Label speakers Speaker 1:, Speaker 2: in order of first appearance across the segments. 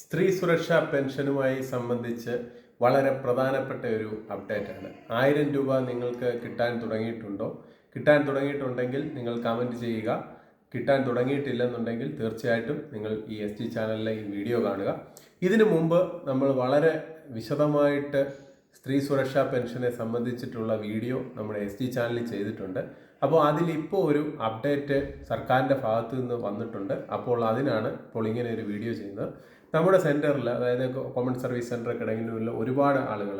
Speaker 1: സ്ത്രീ സുരക്ഷാ പെൻഷനുമായി സംബന്ധിച്ച് വളരെ പ്രധാനപ്പെട്ട ഒരു അപ്ഡേറ്റാണ്. 1000 രൂപ നിങ്ങൾക്ക് കിട്ടാൻ തുടങ്ങിയിട്ടുണ്ടോ? കിട്ടാൻ തുടങ്ങിയിട്ടുണ്ടെങ്കിൽ നിങ്ങൾ കമൻറ്റ് ചെയ്യുക. കിട്ടാൻ തുടങ്ങിയിട്ടില്ലെന്നുണ്ടെങ്കിൽ തീർച്ചയായിട്ടും നിങ്ങൾ ഈ ST ചാനലിലെ ഈ വീഡിയോ കാണുക. ഇതിനു മുമ്പ് നമ്മൾ വളരെ വിശദമായിട്ട് സ്ത്രീ സുരക്ഷാ പെൻഷനെ സംബന്ധിച്ചിട്ടുള്ള വീഡിയോ നമ്മുടെ ST ചാനലിൽ ചെയ്തിട്ടുണ്ട്. അപ്പോൾ അതിലിപ്പോൾ ഒരു അപ്ഡേറ്റ് സർക്കാരിൻ്റെ ഭാഗത്തു നിന്ന് വന്നിട്ടുണ്ട്. അപ്പോൾ അതിനാണ് ഇപ്പോൾ ഇങ്ങനെ ഒരു വീഡിയോ ചെയ്യുന്നത്. നമ്മുടെ സെൻറ്ററിൽ, അതായത് കോമൺ സർവീസ് സെൻറ്റർ കിടങ്ങിനുള്ള ഒരുപാട് ആളുകൾ,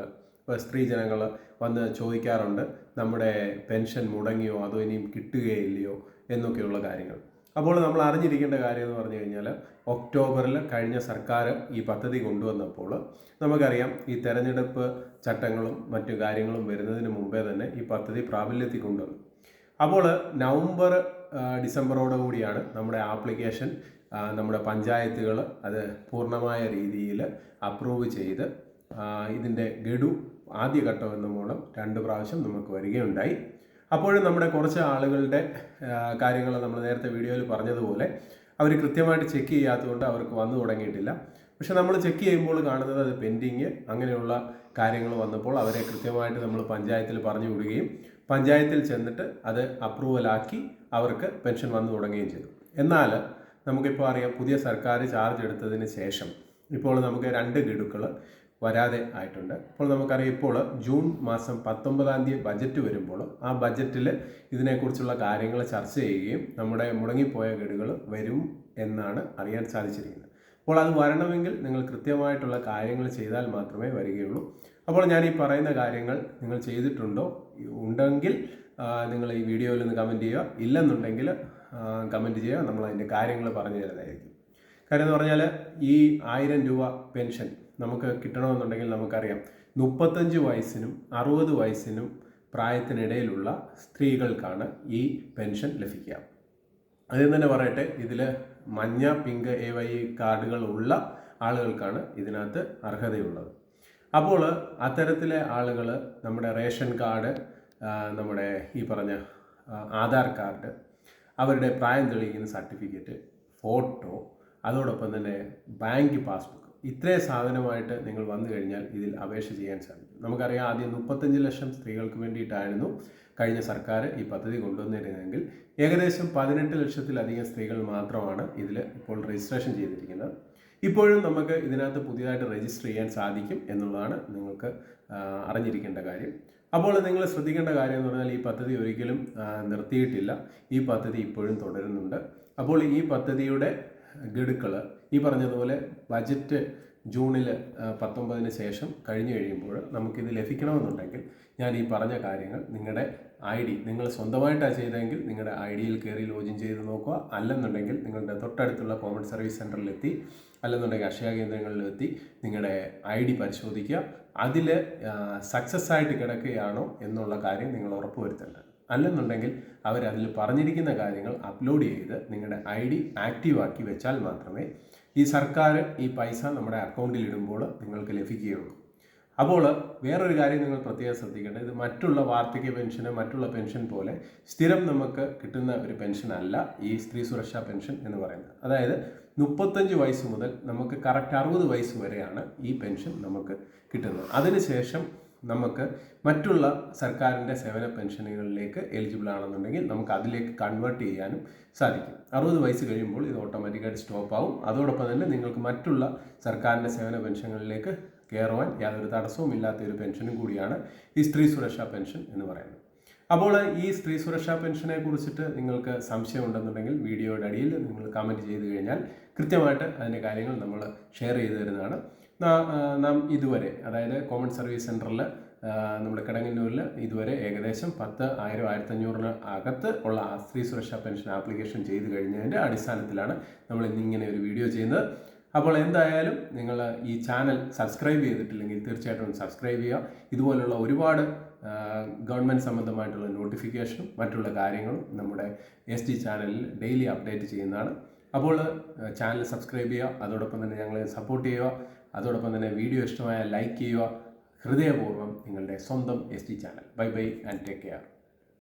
Speaker 1: സ്ത്രീ ജനങ്ങൾ വന്ന് ചോദിക്കാറുണ്ട്, നമ്മുടെ പെൻഷൻ മുടങ്ങിയോ അതോ ഇനിയും കിട്ടുകയില്ലയോ എന്നൊക്കെയുള്ള കാര്യങ്ങൾ. അപ്പോൾ നമ്മൾ അറിഞ്ഞിരിക്കേണ്ട കാര്യം എന്ന് പറഞ്ഞു കഴിഞ്ഞാൽ, ഒക്ടോബറിൽ കഴിഞ്ഞ സർക്കാർ ഈ പദ്ധതി കൊണ്ടുവന്നപ്പോൾ നമുക്കറിയാം, ഈ തെരഞ്ഞെടുപ്പ് ചട്ടങ്ങളും മറ്റു കാര്യങ്ങളും വരുന്നതിന് മുമ്പേ തന്നെ ഈ പദ്ധതി പ്രാബല്യത്തിൽ കൊണ്ടുവന്നു. അപ്പോൾ നവംബർ ഡിസംബറോടുകൂടിയാണ് നമ്മുടെ ആപ്ലിക്കേഷൻ നമ്മുടെ പഞ്ചായത്തുകൾ അത് പൂർണ്ണമായ രീതിയിൽ അപ്രൂവ് ചെയ്ത് ഇതിൻ്റെ ഗഡു ആദ്യഘട്ടം എന്ന മൂലം 2 പ്രാവശ്യം നമുക്ക് വരികയുണ്ടായി. അപ്പോഴും നമ്മുടെ കുറച്ച് ആളുകളുടെ കാര്യങ്ങൾ നമ്മൾ നേരത്തെ വീഡിയോയിൽ പറഞ്ഞതുപോലെ അവർ കൃത്യമായിട്ട് ചെക്ക് ചെയ്യാത്തതുകൊണ്ട് അവർക്ക് വന്നു തുടങ്ങിയിട്ടില്ല. പക്ഷെ നമ്മൾ ചെക്ക് ചെയ്യുമ്പോൾ കാണുന്നത് അത് പെൻഡിങ് അങ്ങനെയുള്ള കാര്യങ്ങൾ വന്നപ്പോൾ അവരെ കൃത്യമായിട്ട് നമ്മൾ പഞ്ചായത്തിൽ പറഞ്ഞു വിടുകയും പഞ്ചായത്തിൽ ചെന്നിട്ട് അത് അപ്രൂവലാക്കി അവർക്ക് പെൻഷൻ വന്നു തുടങ്ങുകയും ചെയ്തു. എന്നാൽ നമുക്കിപ്പോൾ അറിയാം, പുതിയ സർക്കാർ ചാർജ് എടുത്തതിന് ശേഷം ഇപ്പോൾ നമുക്ക് 2 ഗഡുക്കൾ വരാതെ ആയിട്ടുണ്ട്. അപ്പോൾ നമുക്കറിയാം, ഇപ്പോൾ ജൂൺ മാസം 19-ാം തീയതി ബജറ്റ് വരുമ്പോൾ ആ ബജറ്റിൽ ഇതിനെക്കുറിച്ചുള്ള കാര്യങ്ങൾ ചർച്ച ചെയ്യുകയും നമ്മുടെ മുടങ്ങിപ്പോയ ഗഡുകൾ വരും എന്നാണ് അറിയാൻ സാധിച്ചിരിക്കുന്നത്. അപ്പോൾ അത് വരണമെങ്കിൽ നിങ്ങൾ കൃത്യമായിട്ടുള്ള കാര്യങ്ങൾ ചെയ്താൽ മാത്രമേ വരികയുള്ളൂ. അപ്പോൾ ഞാൻ ഈ പറയുന്ന കാര്യങ്ങൾ നിങ്ങൾ ചെയ്തിട്ടുണ്ടോ? ഉണ്ടെങ്കിൽ നിങ്ങൾ ഈ വീഡിയോയിൽ നിന്ന് കമൻറ്റ് ചെയ്യുക. ഇല്ലെന്നുണ്ടെങ്കിൽ കമൻറ്റ് ചെയ്യുക. നമ്മൾ അതിൻ്റെ കാര്യങ്ങൾ പറഞ്ഞു തരുന്നതായിരിക്കും. കാര്യം എന്ന് പറഞ്ഞാൽ, ഈ 1000 രൂപ പെൻഷൻ നമുക്ക് കിട്ടണമെന്നുണ്ടെങ്കിൽ നമുക്കറിയാം, 35 വയസ്സിനും 60 വയസ്സിനും പ്രായത്തിനിടയിലുള്ള സ്ത്രീകൾക്കാണ് ഈ പെൻഷൻ ലഭിക്കുക. അതിൽ തന്നെ പറയട്ടെ, ഇതിൽ മഞ്ഞ, പിങ്ക്, AY കാർഡുകൾ ഉള്ള ആളുകൾക്കാണ് ഇതിനകത്ത് അർഹതയുള്ളത്. അപ്പോൾ അത്തരത്തിലെ ആളുകൾ നമ്മുടെ റേഷൻ കാർഡ്, നമ്മുടെ ഈ പറഞ്ഞ ആധാർ കാർഡ്, അവരുടെ പ്രായം തെളിയിക്കുന്ന സർട്ടിഫിക്കറ്റ്, ഫോട്ടോ, അതോടൊപ്പം തന്നെ ബാങ്ക് പാസ്ബുക്ക്, ഇത്രയും സാധനമായിട്ട് നിങ്ങൾ വന്നു കഴിഞ്ഞാൽ ഇതിൽ അപേക്ഷ ചെയ്യാൻ സാധിക്കും. നമുക്കറിയാം, ആദ്യം 35 ലക്ഷം സ്ത്രീകൾക്ക് വേണ്ടിയിട്ടായിരുന്നു കഴിഞ്ഞ സർക്കാർ ഈ പദ്ധതി കൊണ്ടുവന്നിരുന്നതെങ്കിൽ ഏകദേശം 18 ലക്ഷത്തിലധികം സ്ത്രീകൾ മാത്രമാണ് ഇതിൽ ഇപ്പോൾ രജിസ്ട്രേഷൻ ചെയ്തിരിക്കുന്നത്. ഇപ്പോഴും നമുക്ക് ഇതിനകത്ത് പുതിയതായിട്ട് രജിസ്റ്റർ ചെയ്യാൻ സാധിക്കും എന്നുള്ളതാണ് നിങ്ങൾക്ക് അറിഞ്ഞിരിക്കേണ്ട കാര്യം. അപ്പോൾ നിങ്ങൾ ശ്രദ്ധിക്കേണ്ട കാര്യം എന്ന് പറഞ്ഞാൽ, ഈ പദ്ധതി ഒരിക്കലും നിർത്തിയിട്ടില്ല. ഈ പദ്ധതി ഇപ്പോഴും തുടരുന്നുണ്ട്. അപ്പോൾ ഈ പദ്ധതിയുടെ ഗഡുക്കൾ ഈ പറഞ്ഞതുപോലെ ബജറ്റ് ജൂണിൽ 19-ന് ശേഷം കഴിഞ്ഞു കഴിയുമ്പോൾ നമുക്കിത് ലഭിക്കണമെന്നുണ്ടെങ്കിൽ ഞാൻ ഈ പറഞ്ഞ കാര്യങ്ങൾ നിങ്ങളുടെ ID, നിങ്ങൾ സ്വന്തമായിട്ടാണ് ചെയ്തതെങ്കിൽ നിങ്ങളുടെ IDയിൽ കയറി ലോഗിൻ ചെയ്ത് നോക്കുക. അല്ലെന്നുണ്ടെങ്കിൽ നിങ്ങളുടെ തൊട്ടടുത്തുള്ള കോമൺ സർവീസ് സെൻറ്ററിലെത്തി, അല്ലെന്നുണ്ടെങ്കിൽ അക്ഷയ കേന്ദ്രങ്ങളിലെത്തി നിങ്ങളുടെ ID പരിശോധിക്കുക. അതിൽ സക്സസ് ആയിട്ട് കിടക്കുകയാണോ എന്നുള്ള കാര്യം നിങ്ങൾ ഉറപ്പുവരുത്തേണ്ടത്. അല്ലെന്നുണ്ടെങ്കിൽ അവരതിൽ പറഞ്ഞിരിക്കുന്ന കാര്യങ്ങൾ അപ്ലോഡ് ചെയ്ത് നിങ്ങളുടെ ID ആക്റ്റീവാക്കി വെച്ചാൽ മാത്രമേ ഈ സർക്കാർ ഈ പൈസ നമ്മുടെ അക്കൗണ്ടിൽ ഇടുമ്പോൾ നിങ്ങൾക്ക് ലഭിക്കുകയുള്ളൂ. അപ്പോൾ വേറൊരു കാര്യം നിങ്ങൾ പ്രത്യേകം ശ്രദ്ധിക്കേണ്ടത്, ഇത് മറ്റുള്ള വാർദ്ധക്യ പെൻഷന്, മറ്റുള്ള പെൻഷൻ പോലെ സ്ഥിരം നമുക്ക് കിട്ടുന്ന ഒരു പെൻഷൻ അല്ല ഈ സ്ത്രീ സുരക്ഷാ പെൻഷൻ എന്ന് പറയുന്നത്. അതായത് 35 വയസ്സ് മുതൽ നമുക്ക് കറക്റ്റ് 60 വയസ്സ് വരെയാണ് ഈ പെൻഷൻ നമുക്ക് കിട്ടുന്നത്. അതിനുശേഷം നമുക്ക് മറ്റുള്ള സർക്കാരിൻ്റെ സേവന പെൻഷനുകളിലേക്ക് എലിജിബിൾ ആണെന്നുണ്ടെങ്കിൽ നമുക്ക് അതിലേക്ക് കൺവേർട്ട് ചെയ്യാനും സാധിക്കും. 60 വയസ്സ് കഴിയുമ്പോൾ ഇത് ഓട്ടോമാറ്റിക്കായിട്ട് സ്റ്റോപ്പ് ആവും. അതോടൊപ്പം തന്നെ നിങ്ങൾക്ക് മറ്റുള്ള സർക്കാരിൻ്റെ സേവന പെൻഷനുകളിലേക്ക് കയറുവാൻ യാതൊരു തടസ്സവും ഇല്ലാത്ത ഒരു പെൻഷനും കൂടിയാണ് ഈ സ്ത്രീ സുരക്ഷാ പെൻഷൻ എന്ന് പറയുന്നത്. അപ്പോൾ ഈ സ്ത്രീ സുരക്ഷാ പെൻഷനെ കുറിച്ചിട്ട് നിങ്ങൾക്ക് സംശയം ഉണ്ടെന്നുണ്ടെങ്കിൽ വീഡിയോയുടെ അടിയിൽ നിങ്ങൾ കമൻറ്റ് ചെയ്ത് കഴിഞ്ഞാൽ കൃത്യമായിട്ട് അതിൻ്റെ കാര്യങ്ങൾ നമ്മൾ ഷെയർ ചെയ്ത് തരുന്നതാണ്. നാം ഇതുവരെ, അതായത് കോമൺ സർവീസ് സെൻറ്ററിൽ നമ്മുടെ കിടങ്ങന്നൂരിൽ ഇതുവരെ ഏകദേശം 10,000, 1,500 അകത്ത് ഉള്ള സ്ത്രീ സുരക്ഷാ പെൻഷൻ ആപ്ലിക്കേഷൻ ചെയ്ത് കഴിഞ്ഞതിൻ്റെ അടിസ്ഥാനത്തിലാണ് നമ്മൾ ഇന്നിങ്ങനെ ഒരു വീഡിയോ ചെയ്യുന്നത്. അപ്പോൾ എന്തായാലും നിങ്ങൾ ഈ ചാനൽ സബ്സ്ക്രൈബ് ചെയ്തിട്ടില്ലെങ്കിൽ തീർച്ചയായിട്ടും സബ്സ്ക്രൈബ് ചെയ്യുക. ഇതുപോലുള്ള ഒരുപാട് ഗവൺമെൻറ് സംബന്ധമായിട്ടുള്ള നോട്ടിഫിക്കേഷനും മറ്റുള്ള കാര്യങ്ങളും നമ്മുടെ ST ചാനലിൽ ഡെയിലി അപ്ഡേറ്റ് ചെയ്യുന്നതാണ്. അപ്പോൾ ചാനൽ സബ്സ്ക്രൈബ് ചെയ്യുക, അതോടൊപ്പം തന്നെ ഞങ്ങളെ സപ്പോർട്ട് ചെയ്യുക. അതോടൊപ്പം തന്നെ വീഡിയോ ഇഷ്ടമായ ലൈക്ക് ചെയ്യുക. ഹൃദയപൂർവ്വം നിങ്ങളുടെ സ്വന്തം ST channel. Bye bye and take care.